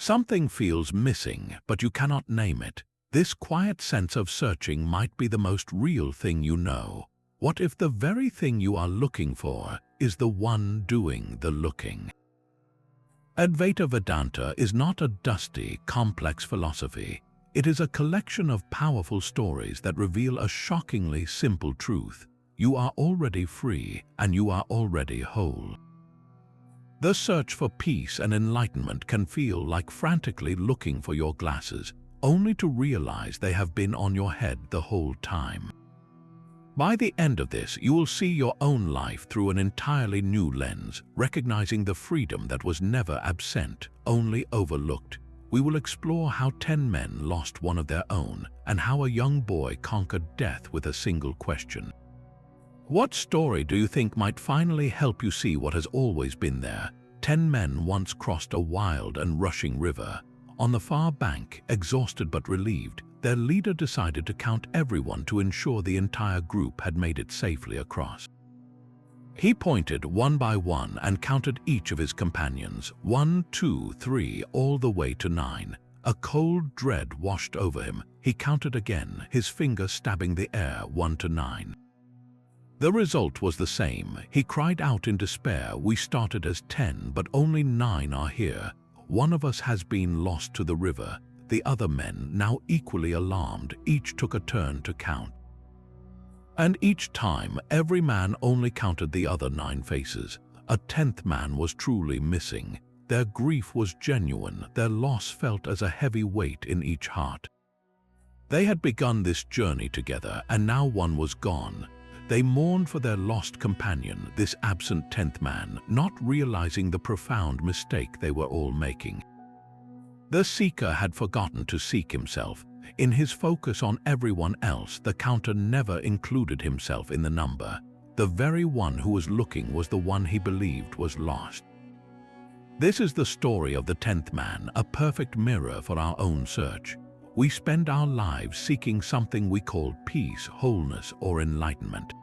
Something feels missing, but you cannot name it. This quiet sense of searching might be the most real thing you know. What if the very thing you are looking for is the one doing the looking? Advaita Vedanta is not a dusty, complex philosophy. It is a collection of powerful stories that reveal a shockingly simple truth. You are already free, and you are already whole. The search for peace and enlightenment can feel like frantically looking for your glasses, only to realize they have been on your head the whole time. By the end of this, you will see your own life through an entirely new lens, recognizing the freedom that was never absent, only overlooked. We will explore how 10 men lost one of their own, and how a young boy conquered death with a single question. What story do you think might finally help you see what has always been there? 10 men once crossed a wild and rushing river. On the far bank, exhausted but relieved, their leader decided to count everyone to ensure the entire group had made it safely across. He pointed one by one and counted each of his companions, 1, 2, 3, all the way to 9. A cold dread washed over him. He counted again, his finger stabbing the air, 1 to 9. The result was the same. He cried out in despair, "We started as 10, but only 9 are here. One of us has been lost to the river." The other men, now equally alarmed, each took a turn to count. And each time, every man only counted the other 9 faces. A 10th man was truly missing. Their grief was genuine, their loss felt as a heavy weight in each heart. They had begun this journey together, and now one was gone. They mourned for their lost companion, this absent 10th man, not realizing the profound mistake they were all making. The seeker had forgotten to seek himself. In his focus on everyone else, the counter never included himself in the number. The very one who was looking was the one he believed was lost. This is the story of the 10th man, a perfect mirror for our own search. We spend our lives seeking something we call peace, wholeness, or enlightenment.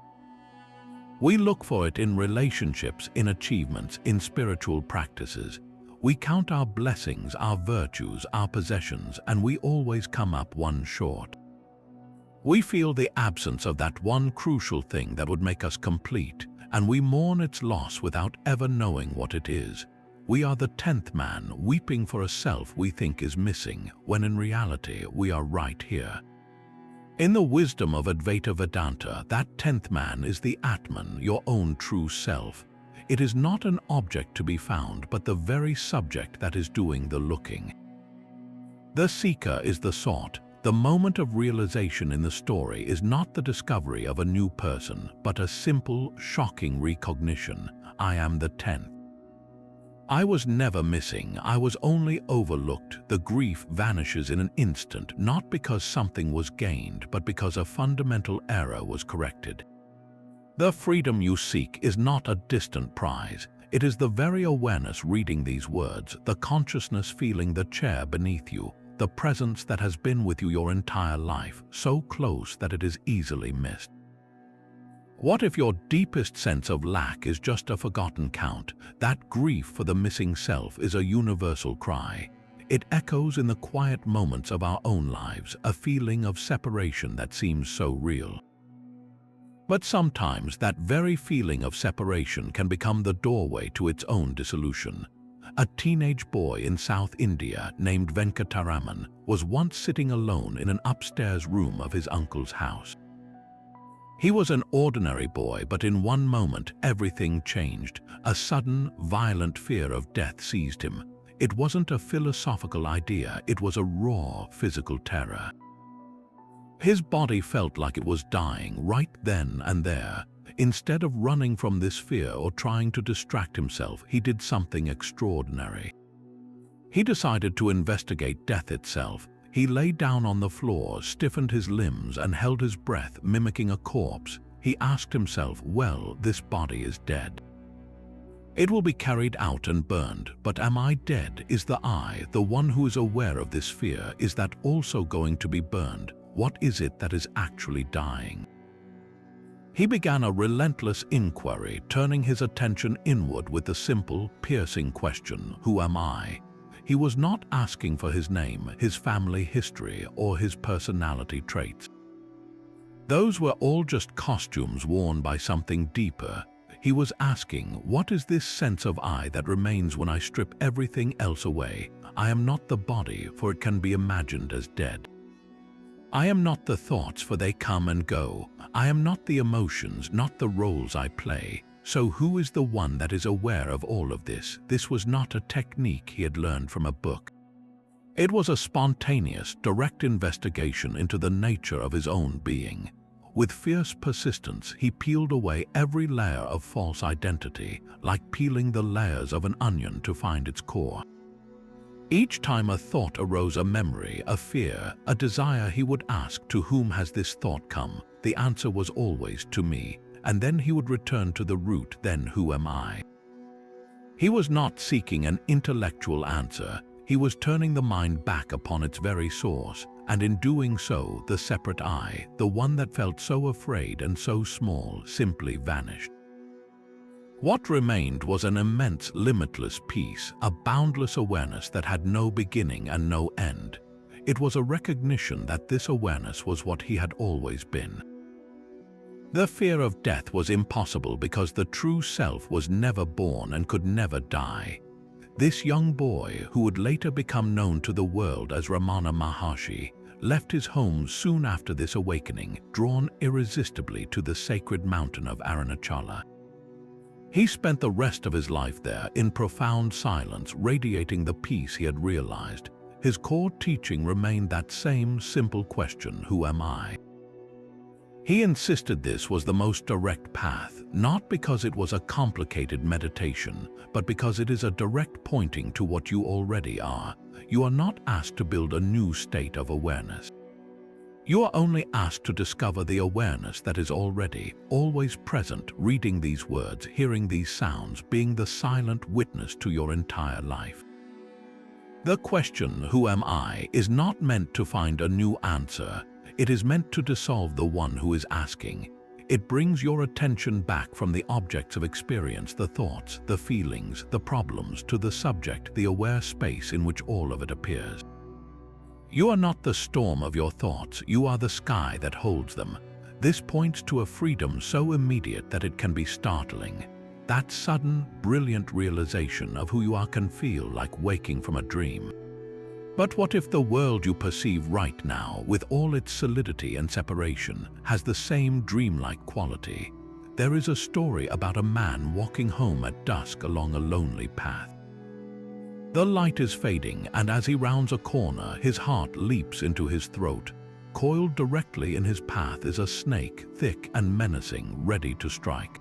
We look for it in relationships, in achievements, in spiritual practices. We count our blessings, our virtues, our possessions, and we always come up one short. We feel the absence of that one crucial thing that would make us complete, and we mourn its loss without ever knowing what it is. We are the 10th man, weeping for a self we think is missing, when in reality we are right here. In the wisdom of Advaita Vedanta, that 10th man is the atman, your own true self. It is not an object to be found, but the very subject that is doing the looking. The seeker is the sought. The moment of realization in the story is not the discovery of a new person, but a simple, shocking recognition. I am the 10th. I was never missing, I was only overlooked. The grief vanishes in an instant, not because something was gained, but because a fundamental error was corrected. The freedom you seek is not a distant prize. It is the very awareness reading these words, the consciousness feeling the chair beneath you, the presence that has been with you your entire life, so close that it is easily missed. What if your deepest sense of lack is just a forgotten count? That grief for the missing self is a universal cry. It echoes in the quiet moments of our own lives, a feeling of separation that seems so real. But sometimes that very feeling of separation can become the doorway to its own dissolution. A teenage boy in South India named Venkataraman was once sitting alone in an upstairs room of his uncle's house. He was an ordinary boy, but in one moment everything changed. A sudden, violent fear of death seized him. It wasn't a philosophical idea, it was a raw, physical terror. His body felt like it was dying right then and there. Instead of running from this fear or trying to distract himself, he did something extraordinary. He decided to investigate death itself. He lay down on the floor, stiffened his limbs, and held his breath, mimicking a corpse. He asked himself, well, this body is dead. It will be carried out and burned, but am I dead? Is the I, the one who is aware of this fear, is that also going to be burned? What is it that is actually dying? He began a relentless inquiry, turning his attention inward with the simple, piercing question, who am I? He was not asking for his name, his family history, or his personality traits. Those were all just costumes worn by something deeper. He was asking, what is this sense of I that remains when I strip everything else away? I am not the body, for it can be imagined as dead. I am not the thoughts, for they come and go. I am not the emotions, not the roles I play. So who is the one that is aware of all of this? This was not a technique he had learned from a book. It was a spontaneous, direct investigation into the nature of his own being. With fierce persistence, he peeled away every layer of false identity, like peeling the layers of an onion to find its core. Each time a thought arose, a memory, a fear, a desire, he would ask, to whom has this thought come? The answer was always, to me. And then he would return to the root, then who am I? He was not seeking an intellectual answer. He was turning the mind back upon its very source, and in doing so, the separate I, the one that felt so afraid and so small, simply vanished. What remained was an immense, limitless peace, a boundless awareness that had no beginning and no end. It was a recognition that this awareness was what he had always been. The fear of death was impossible because the true self was never born and could never die. This young boy, who would later become known to the world as Ramana Maharshi, left his home soon after this awakening, drawn irresistibly to the sacred mountain of Arunachala. He spent the rest of his life there in profound silence, radiating the peace he had realized. His core teaching remained that same simple question, who am I? He insisted this was the most direct path, not because it was a complicated meditation, but because it is a direct pointing to what you already are. You are not asked to build a new state of awareness. You are only asked to discover the awareness that is already, always present, reading these words, hearing these sounds, being the silent witness to your entire life. The question, who am I, is not meant to find a new answer. It is meant to dissolve the one who is asking. It brings your attention back from the objects of experience, the thoughts, the feelings, the problems, to the subject, the aware space in which all of it appears. You are not the storm of your thoughts, you are the sky that holds them. This points to a freedom so immediate that it can be startling. That sudden, brilliant realization of who you are can feel like waking from a dream. But what if the world you perceive right now, with all its solidity and separation, has the same dreamlike quality? There is a story about a man walking home at dusk along a lonely path. The light is fading, and as he rounds a corner, his heart leaps into his throat. Coiled directly in his path is a snake, thick and menacing, ready to strike.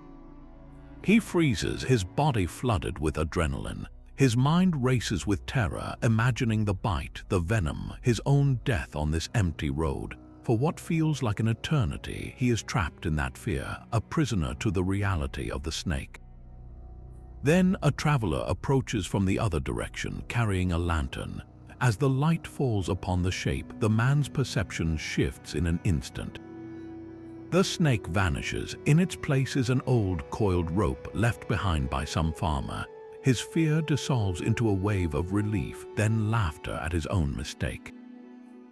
He freezes, his body flooded with adrenaline. His mind races with terror, imagining the bite, the venom, his own death on this empty road. For what feels like an eternity, he is trapped in that fear, a prisoner to the reality of the snake. Then a traveler approaches from the other direction, carrying a lantern. As the light falls upon the shape, the man's perception shifts in an instant. The snake vanishes. In its place is an old coiled rope left behind by some farmer. His fear dissolves into a wave of relief, then laughter at his own mistake.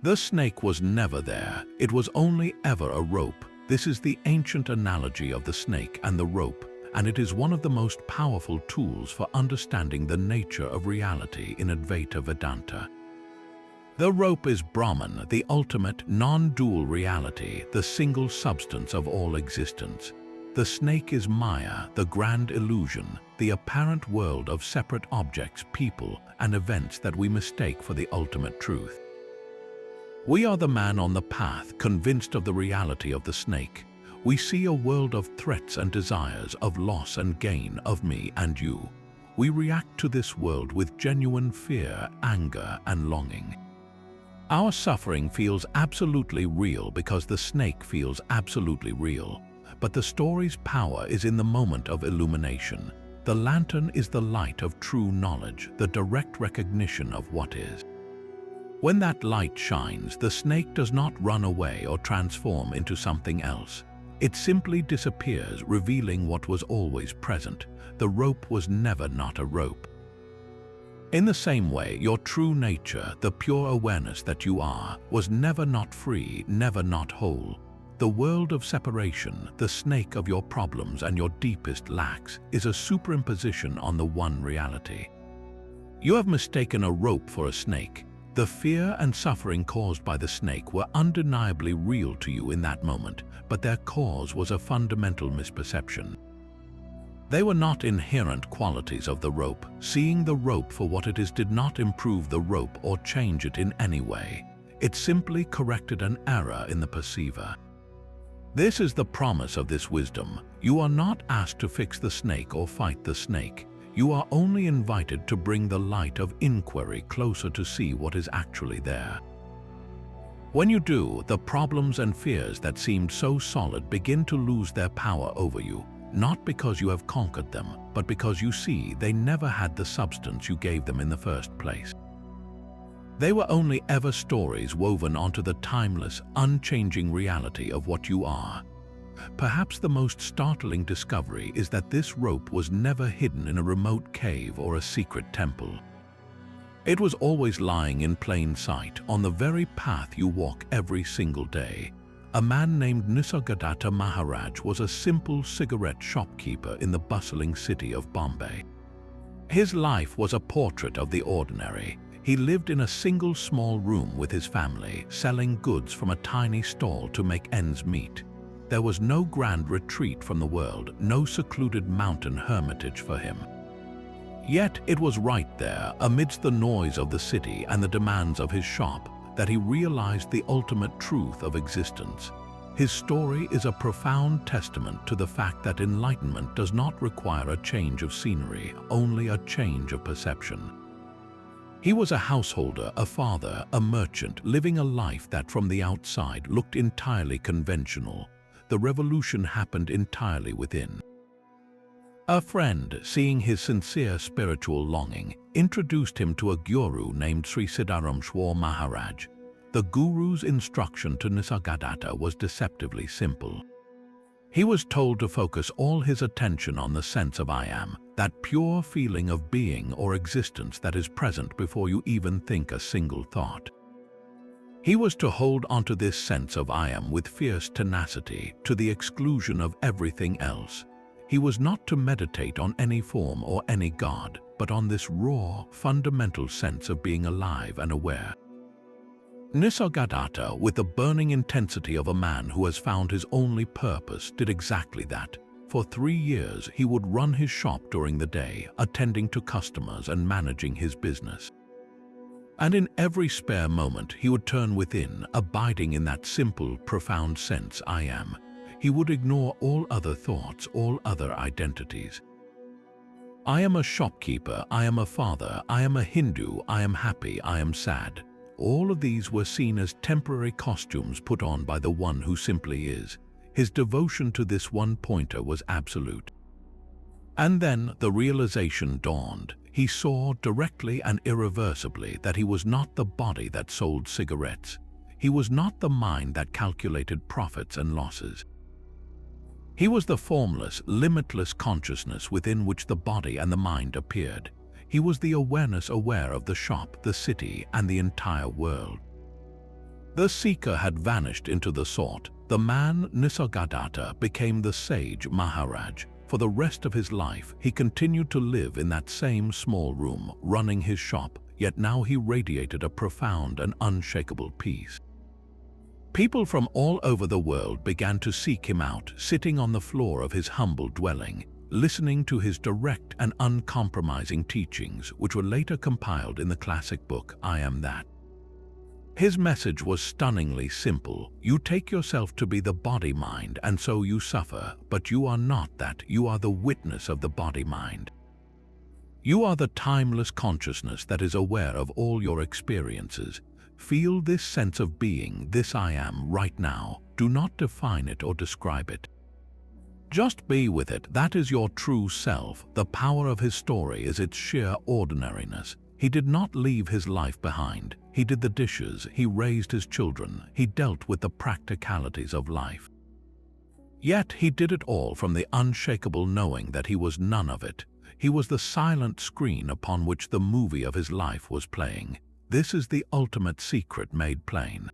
The snake was never there. It was only ever a rope. This is the ancient analogy of the snake and the rope, and it is one of the most powerful tools for understanding the nature of reality in Advaita Vedanta. The rope is Brahman, the ultimate non-dual reality, the single substance of all existence. The snake is Maya, the grand illusion, the apparent world of separate objects, people, and events that we mistake for the ultimate truth. We are the man on the path, convinced of the reality of the snake. We see a world of threats and desires, of loss and gain, of me and you. We react to this world with genuine fear, anger, and longing. Our suffering feels absolutely real because the snake feels absolutely real. But the story's power is in the moment of illumination. The lantern is the light of true knowledge, the direct recognition of what is. When that light shines, the snake does not run away or transform into something else. It simply disappears, revealing what was always present. The rope was never not a rope. In the same way, your true nature, the pure awareness that you are, was never not free, never not whole. The world of separation, the snake of your problems and your deepest lacks, is a superimposition on the one reality. You have mistaken a rope for a snake. The fear and suffering caused by the snake were undeniably real to you in that moment, but their cause was a fundamental misperception. They were not inherent qualities of the rope. Seeing the rope for what it is did not improve the rope or change it in any way. It simply corrected an error in the perceiver. This is the promise of this wisdom. You are not asked to fix the snake or fight the snake. You are only invited to bring the light of inquiry closer to see what is actually there. When you do, the problems and fears that seemed so solid begin to lose their power over you, not because you have conquered them, but because you see they never had the substance you gave them in the first place. They were only ever stories woven onto the timeless, unchanging reality of what you are. Perhaps the most startling discovery is that this rope was never hidden in a remote cave or a secret temple. It was always lying in plain sight on the very path you walk every single day. A man named Nisargadatta Maharaj was a simple cigarette shopkeeper in the bustling city of Bombay. His life was a portrait of the ordinary. He lived in a single small room with his family, selling goods from a tiny stall to make ends meet. There was no grand retreat from the world, no secluded mountain hermitage for him. Yet it was right there, amidst the noise of the city and the demands of his shop, that he realized the ultimate truth of existence. His story is a profound testament to the fact that enlightenment does not require a change of scenery, only a change of perception. He was a householder, a father, a merchant, living a life that from the outside looked entirely conventional. The revolution happened entirely within. A friend, seeing his sincere spiritual longing, introduced him to a guru named Sri Siddharameshwar Maharaj. The guru's instruction to Nisargadatta was deceptively simple. He was told to focus all his attention on the sense of I am, that pure feeling of being or existence that is present before you even think a single thought. He was to hold onto this sense of I am with fierce tenacity, to the exclusion of everything else. He was not to meditate on any form or any god, but on this raw, fundamental sense of being alive and aware. Nisargadatta, with the burning intensity of a man who has found his only purpose, did exactly that. For 3 years, he would run his shop during the day, attending to customers and managing his business. And in every spare moment, he would turn within, abiding in that simple, profound sense, I am. He would ignore all other thoughts, all other identities. I am a shopkeeper, I am a father, I am a Hindu, I am happy, I am sad. All of these were seen as temporary costumes put on by the one who simply is. His devotion to this one pointer was absolute. And then the realization dawned. He saw directly and irreversibly that he was not the body that sold cigarettes. He was not the mind that calculated profits and losses. He was the formless, limitless consciousness within which the body and the mind appeared. He was the awareness aware of the shop, the city, and the entire world. The seeker had vanished into the sought. The man, Nisargadatta, became the sage Maharaj. For the rest of his life, he continued to live in that same small room, running his shop, yet now he radiated a profound and unshakable peace. People from all over the world began to seek him out, sitting on the floor of his humble dwelling, listening to his direct and uncompromising teachings, which were later compiled in the classic book, I Am That. His message was stunningly simple. You take yourself to be the body-mind, and so you suffer, but you are not that. You are the witness of the body-mind. You are the timeless consciousness that is aware of all your experiences. Feel this sense of being, this I am, right now. Do not define it or describe it. Just be with it. That is your true self. The power of his story is its sheer ordinariness. He did not leave his life behind. He did the dishes, he raised his children, he dealt with the practicalities of life. Yet he did it all from the unshakable knowing that he was none of it. He was the silent screen upon which the movie of his life was playing. This is the ultimate secret made plain.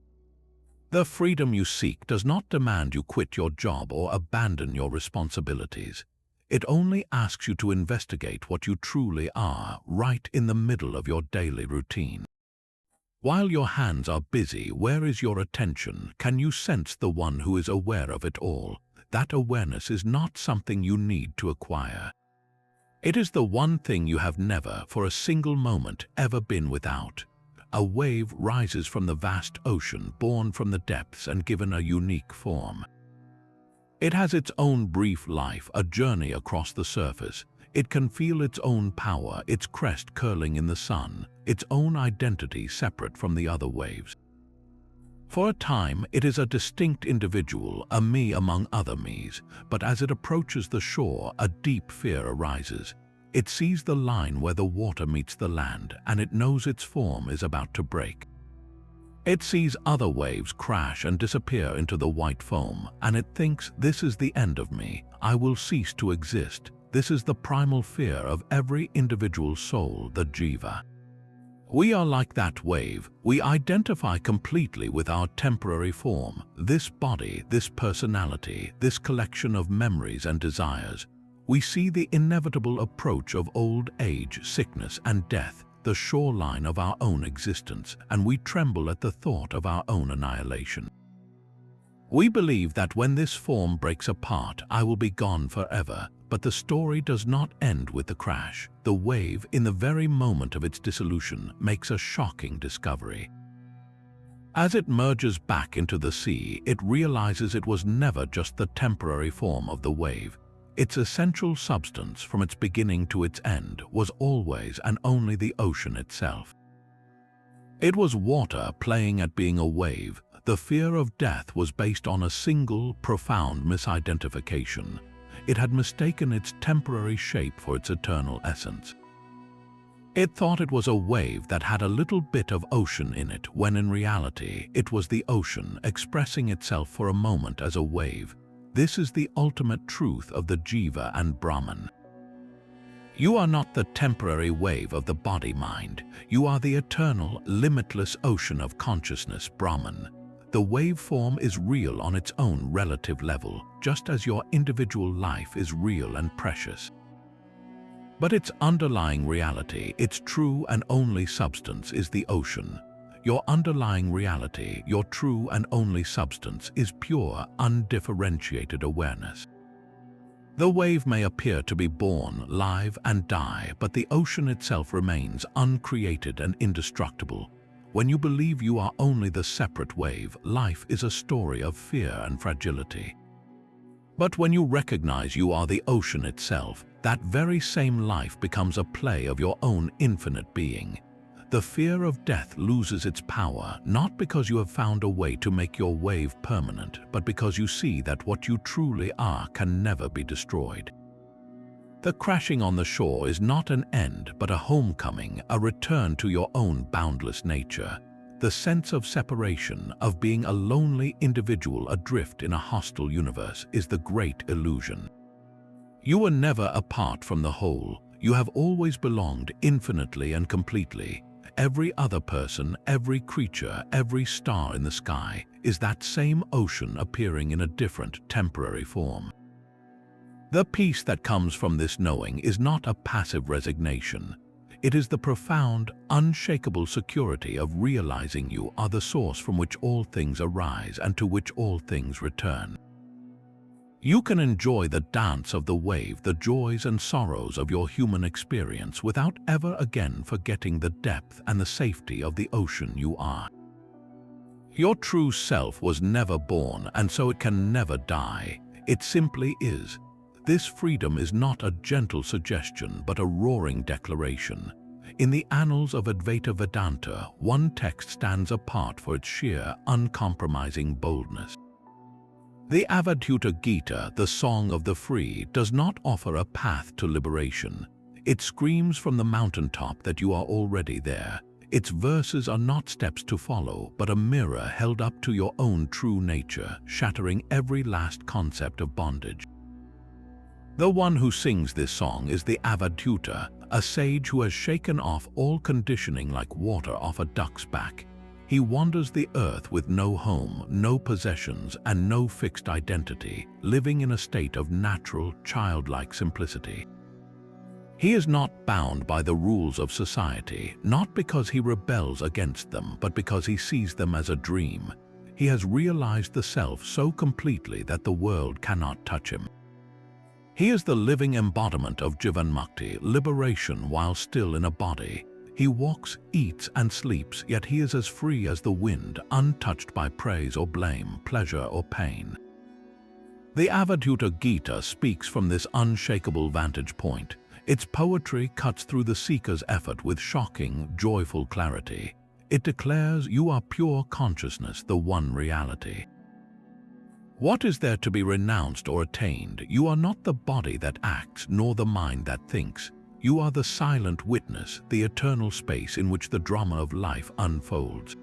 The freedom you seek does not demand you quit your job or abandon your responsibilities. It only asks you to investigate what you truly are, right in the middle of your daily routine. While your hands are busy, where is your attention? Can you sense the one who is aware of it all? That awareness is not something you need to acquire. It is the one thing you have never, for a single moment, ever been without. A wave rises from the vast ocean, born from the depths and given a unique form. It has its own brief life, a journey across the surface. It can feel its own power, its crest curling in the sun, its own identity separate from the other waves. For a time, it is a distinct individual, a me among other me's, but as it approaches the shore, a deep fear arises. It sees the line where the water meets the land, and it knows its form is about to break. It sees other waves crash and disappear into the white foam, and it thinks, this is the end of me, I will cease to exist. This is the primal fear of every individual soul, the jiva. We are like that wave. We identify completely with our temporary form, this body, this personality, this collection of memories and desires. We see the inevitable approach of old age, sickness, and death, the shoreline of our own existence, and we tremble at the thought of our own annihilation. We believe that when this form breaks apart, I will be gone forever. But the story does not end with the crash. The wave, in the very moment of its dissolution, makes a shocking discovery. As it merges back into the sea, it realizes it was never just the temporary form of the wave. Its essential substance, from its beginning to its end, was always and only the ocean itself. It was water playing at being a wave. The fear of death was based on a single, profound misidentification. It had mistaken its temporary shape for its eternal essence. It thought it was a wave that had a little bit of ocean in it, when in reality it was the ocean expressing itself for a moment as a wave. This is the ultimate truth of the jiva and brahman. You are not the temporary wave of the body-mind. You are the eternal, limitless ocean of consciousness, Brahman. The waveform is real on its own relative level, just as your individual life is real and precious. But its underlying reality, its true and only substance, is the ocean. Your underlying reality, your true and only substance, is pure, undifferentiated awareness. The wave may appear to be born, live, and die, but the ocean itself remains uncreated and indestructible. When you believe you are only the separate wave, life is a story of fear and fragility. But when you recognize you are the ocean itself, that very same life becomes a play of your own infinite being. The fear of death loses its power, not because you have found a way to make your wave permanent, but because you see that what you truly are can never be destroyed. The crashing on the shore is not an end, but a homecoming, a return to your own boundless nature. The sense of separation, of being a lonely individual adrift in a hostile universe, is the great illusion. You were never apart from the whole. You have always belonged infinitely and completely. Every other person, every creature, every star in the sky is that same ocean appearing in a different temporary form. The peace that comes from this knowing is not a passive resignation. It is the profound, unshakable security of realizing you are the source from which all things arise and to which all things return. You can enjoy the dance of the wave, the joys and sorrows of your human experience without ever again forgetting the depth and the safety of the ocean you are. Your true self was never born, and so it can never die. It simply is. This freedom is not a gentle suggestion, but a roaring declaration. In the annals of Advaita Vedanta, one text stands apart for its sheer, uncompromising boldness. The Avadhuta Gita, the Song of the Free, does not offer a path to liberation. It screams from the mountaintop that you are already there. Its verses are not steps to follow, but a mirror held up to your own true nature, shattering every last concept of bondage. The one who sings this song is the Avadhuta, a sage who has shaken off all conditioning like water off a duck's back. He wanders the earth with no home, no possessions, and no fixed identity, living in a state of natural, childlike simplicity. He is not bound by the rules of society, not because he rebels against them, but because he sees them as a dream. He has realized the self so completely that the world cannot touch him. He is the living embodiment of jivanmukti, liberation while still in a body. He walks, eats, and sleeps, yet he is as free as the wind, untouched by praise or blame, pleasure or pain. The Avadhuta Gita speaks from this unshakable vantage point. Its poetry cuts through the seeker's effort with shocking, joyful clarity. It declares you are pure consciousness, the one reality. What is there to be renounced or attained? You are not the body that acts, nor the mind that thinks. You are the silent witness, the eternal space in which the drama of life unfolds.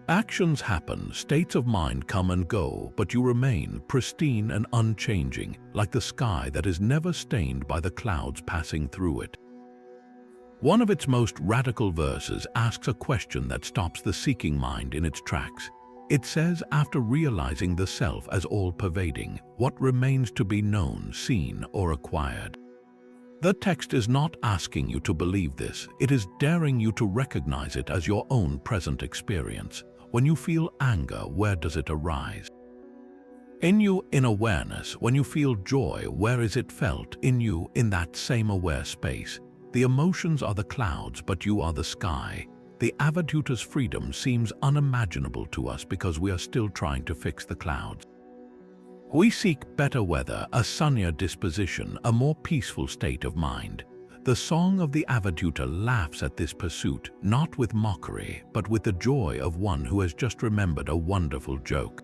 Actions happen, states of mind come and go, but you remain pristine and unchanging, like the sky that is never stained by the clouds passing through it. One of its most radical verses asks a question that stops the seeking mind in its tracks. It says, after realizing the self as all-pervading, what remains to be known, seen, or acquired? The text is not asking you to believe this, it is daring you to recognize it as your own present experience. When you feel anger, where does it arise? In you, in awareness. When you feel joy, where is it felt? In you, in that same aware space. The emotions are the clouds, but you are the sky. The Avadhuta's freedom seems unimaginable to us because we are still trying to fix the clouds. We seek better weather, a sunnier disposition, a more peaceful state of mind. The song of the Avadhuta laughs at this pursuit, not with mockery, but with the joy of one who has just remembered a wonderful joke.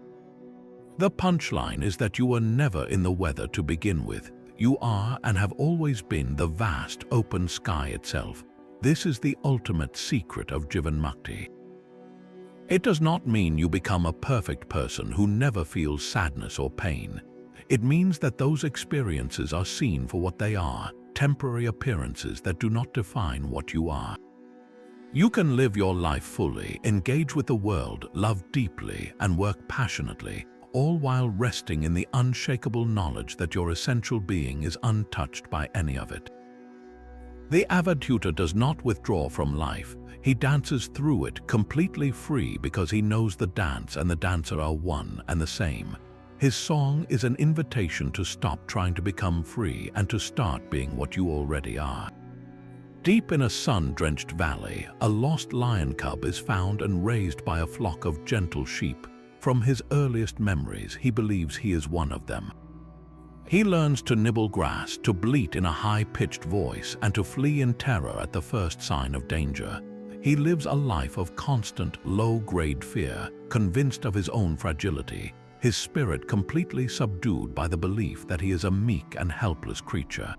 The punchline is that you were never in the weather to begin with. You are and have always been the vast, open sky itself. This is the ultimate secret of jivanmukti. It does not mean you become a perfect person who never feels sadness or pain. It means that those experiences are seen for what they are, temporary appearances that do not define what you are. You can live your life fully, engage with the world, love deeply, and work passionately, all while resting in the unshakable knowledge that your essential being is untouched by any of it. The Avadhuta does not withdraw from life. He dances through it completely free because he knows the dance and the dancer are one and the same. His song is an invitation to stop trying to become free and to start being what you already are. Deep in a sun-drenched valley, a lost lion cub is found and raised by a flock of gentle sheep. From his earliest memories, he believes he is one of them. He learns to nibble grass, to bleat in a high-pitched voice, and to flee in terror at the first sign of danger. He lives a life of constant, low-grade fear, convinced of his own fragility, his spirit completely subdued by the belief that he is a meek and helpless creature.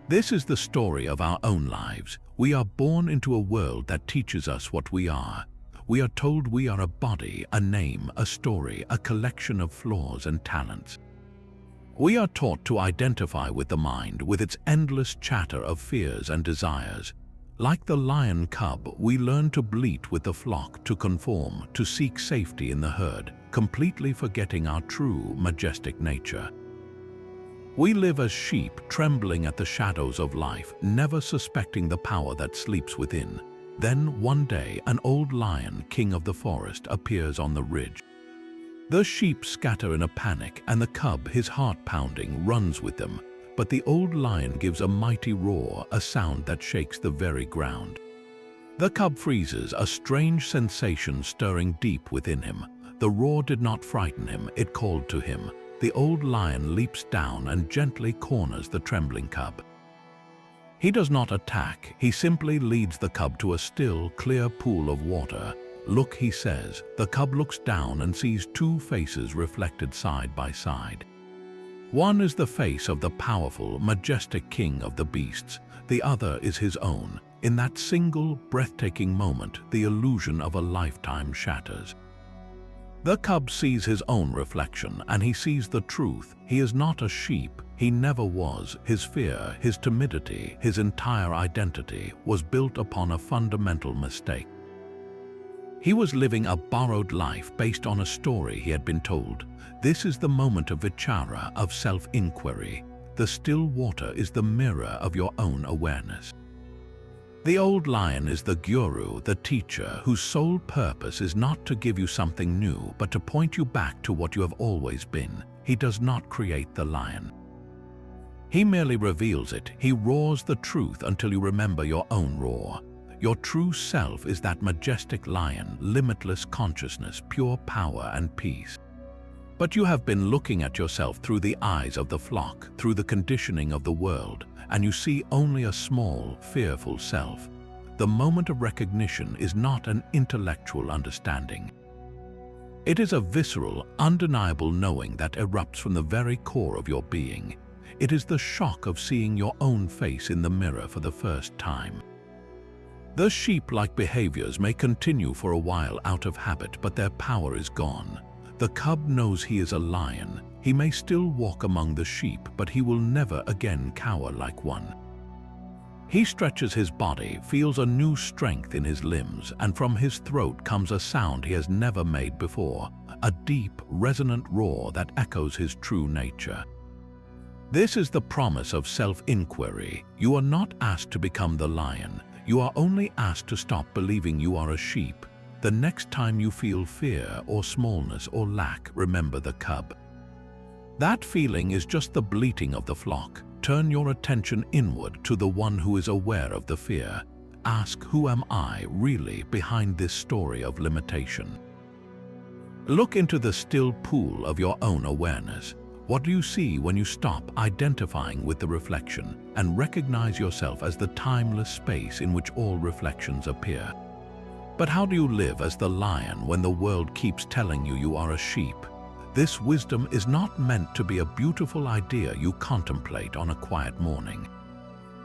This is the story of our own lives. We are born into a world that teaches us what we are. We are told we are a body, a name, a story, a collection of flaws and talents. We are taught to identify with the mind, with its endless chatter of fears and desires. Like the lion cub, we learn to bleat with the flock, to conform, to seek safety in the herd, completely forgetting our true, majestic nature. We live as sheep, trembling at the shadows of life, never suspecting the power that sleeps within. Then, one day, an old lion, king of the forest, appears on the ridge. The sheep scatter in a panic, and the cub, his heart pounding, runs with them. But the old lion gives a mighty roar, a sound that shakes the very ground. The cub freezes, a strange sensation stirring deep within him. The roar did not frighten him, it called to him. The old lion leaps down and gently corners the trembling cub. He does not attack, he simply leads the cub to a still, clear pool of water. Look, he says. The cub looks down and sees two faces reflected side by side. One is the face of the powerful, majestic king of the beasts. The other is his own. In that single, breathtaking moment, the illusion of a lifetime shatters. The cub sees his own reflection, and he sees the truth. He is not a sheep. He never was. His fear, his timidity, his entire identity was built upon a fundamental mistake. He was living a borrowed life based on a story he had been told. This is the moment of vichara, of self-inquiry. The still water is the mirror of your own awareness. The old lion is the guru, the teacher, whose sole purpose is not to give you something new, but to point you back to what you have always been. He does not create the lion. He merely reveals it. He roars the truth until you remember your own roar. Your true self is that majestic lion, limitless consciousness, pure power and peace. But you have been looking at yourself through the eyes of the flock, through the conditioning of the world, and you see only a small, fearful self. The moment of recognition is not an intellectual understanding. It is a visceral, undeniable knowing that erupts from the very core of your being. It is the shock of seeing your own face in the mirror for the first time. The sheep-like behaviors may continue for a while out of habit, but their power is gone. The cub knows he is a lion. He may still walk among the sheep, but he will never again cower like one. He stretches his body, feels a new strength in his limbs, and from his throat comes a sound he has never made before, a deep, resonant roar that echoes his true nature. This is the promise of self-inquiry. You are not asked to become the lion. You are only asked to stop believing you are a sheep. The next time you feel fear or smallness or lack, remember the cub. That feeling is just the bleating of the flock. Turn your attention inward to the one who is aware of the fear. Ask, who am I really behind this story of limitation? Look into the still pool of your own awareness. What do you see when you stop identifying with the reflection and recognize yourself as the timeless space in which all reflections appear? But how do you live as the lion when the world keeps telling you you are a sheep? This wisdom is not meant to be a beautiful idea you contemplate on a quiet morning.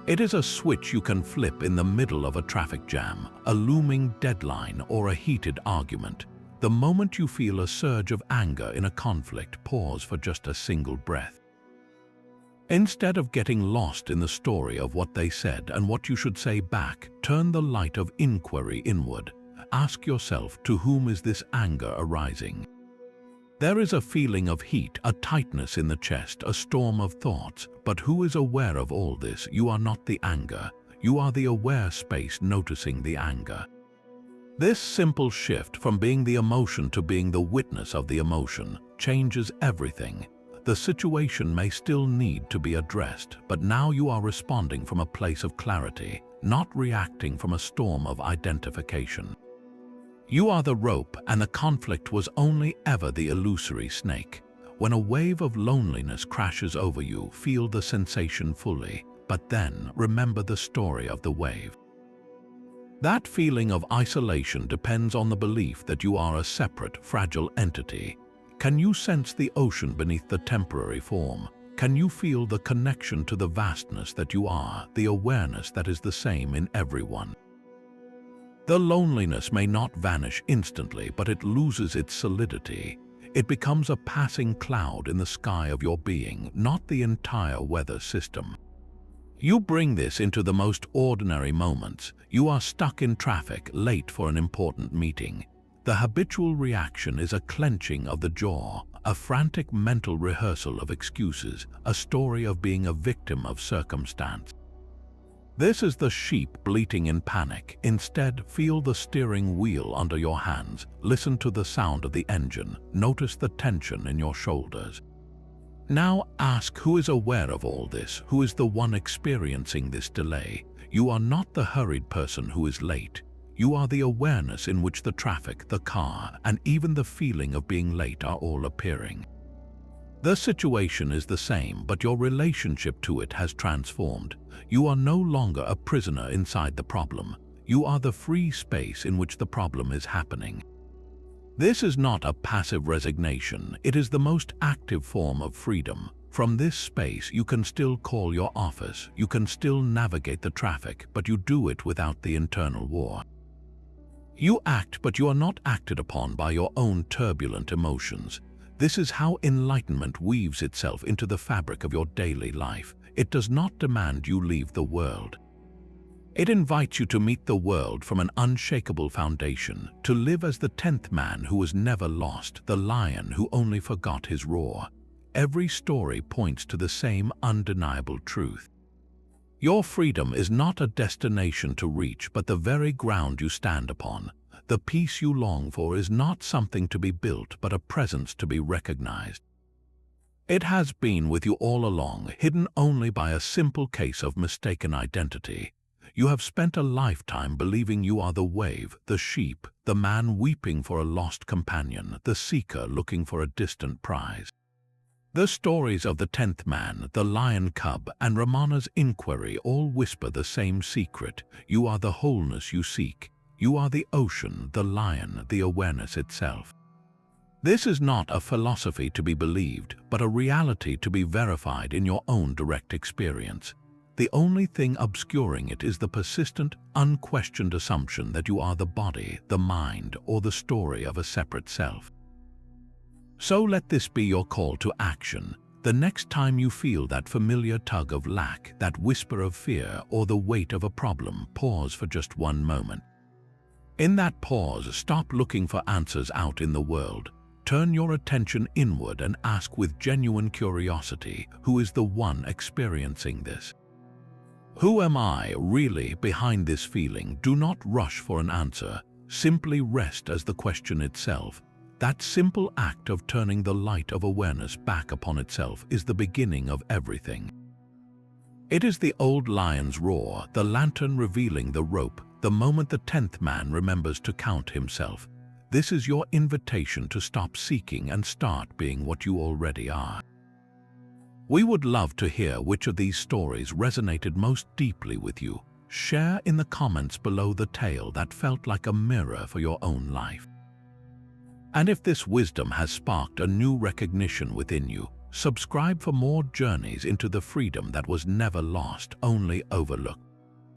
It is a switch you can flip in the middle of a traffic jam, a looming deadline, or a heated argument. The moment you feel a surge of anger in a conflict, pause for just a single breath. Instead of getting lost in the story of what they said and what you should say back, turn the light of inquiry inward. Ask yourself, to whom is this anger arising? There is a feeling of heat, a tightness in the chest, a storm of thoughts. But who is aware of all this? You are not the anger. You are the aware space noticing the anger. This simple shift from being the emotion to being the witness of the emotion changes everything. The situation may still need to be addressed, but now you are responding from a place of clarity, not reacting from a storm of identification. You are the rope, and the conflict was only ever the illusory snake. When a wave of loneliness crashes over you, feel the sensation fully, but then remember the story of the wave. That feeling of isolation depends on the belief that you are a separate, fragile entity. Can you sense the ocean beneath the temporary form? Can you feel the connection to the vastness that you are, the awareness that is the same in everyone? The loneliness may not vanish instantly, but it loses its solidity. It becomes a passing cloud in the sky of your being, not the entire weather system. You bring this into the most ordinary moments. You are stuck in traffic, late for an important meeting. The habitual reaction is a clenching of the jaw, a frantic mental rehearsal of excuses, a story of being a victim of circumstance. This is the sheep bleating in panic. Instead, feel the steering wheel under your hands. Listen to the sound of the engine. Notice the tension in your shoulders. Now ask, who is aware of all this? Who is the one experiencing this delay? You are not the hurried person who is late. You are the awareness in which the traffic, the car, and even the feeling of being late are all appearing. The situation is the same, but your relationship to it has transformed. You are no longer a prisoner inside the problem. You are the free space in which the problem is happening. This is not a passive resignation. It is the most active form of freedom. From this space, you can still call your office. You can still navigate the traffic, but you do it without the internal war. You act, but you are not acted upon by your own turbulent emotions. This is how enlightenment weaves itself into the fabric of your daily life. It does not demand you leave the world. It invites you to meet the world from an unshakable foundation, to live as the 10th man who was never lost, the lion who only forgot his roar. Every story points to the same undeniable truth. Your freedom is not a destination to reach, but the very ground you stand upon. The peace you long for is not something to be built, but a presence to be recognized. It has been with you all along, hidden only by a simple case of mistaken identity. You have spent a lifetime believing you are the wave, the sheep, the man weeping for a lost companion, the seeker looking for a distant prize. The stories of the 10th man, the lion cub, and Ramana's inquiry all whisper the same secret. You are the wholeness you seek. You are the ocean, the lion, the awareness itself. This is not a philosophy to be believed, but a reality to be verified in your own direct experience. The only thing obscuring it is the persistent, unquestioned assumption that you are the body, the mind, or the story of a separate self. So let this be your call to action. The next time you feel that familiar tug of lack, that whisper of fear, or the weight of a problem, pause for just one moment. In that pause, stop looking for answers out in the world. Turn your attention inward and ask with genuine curiosity, who is the one experiencing this? Who am I really behind this feeling? Do not rush for an answer. Simply rest as the question itself. That simple act of turning the light of awareness back upon itself is the beginning of everything. It is the old lion's roar, the lantern revealing the rope, the moment the 10th man remembers to count himself. This is your invitation to stop seeking and start being what you already are. We would love to hear which of these stories resonated most deeply with you. Share in the comments below the tale that felt like a mirror for your own life. And if this wisdom has sparked a new recognition within you, subscribe for more journeys into the freedom that was never lost, only overlooked.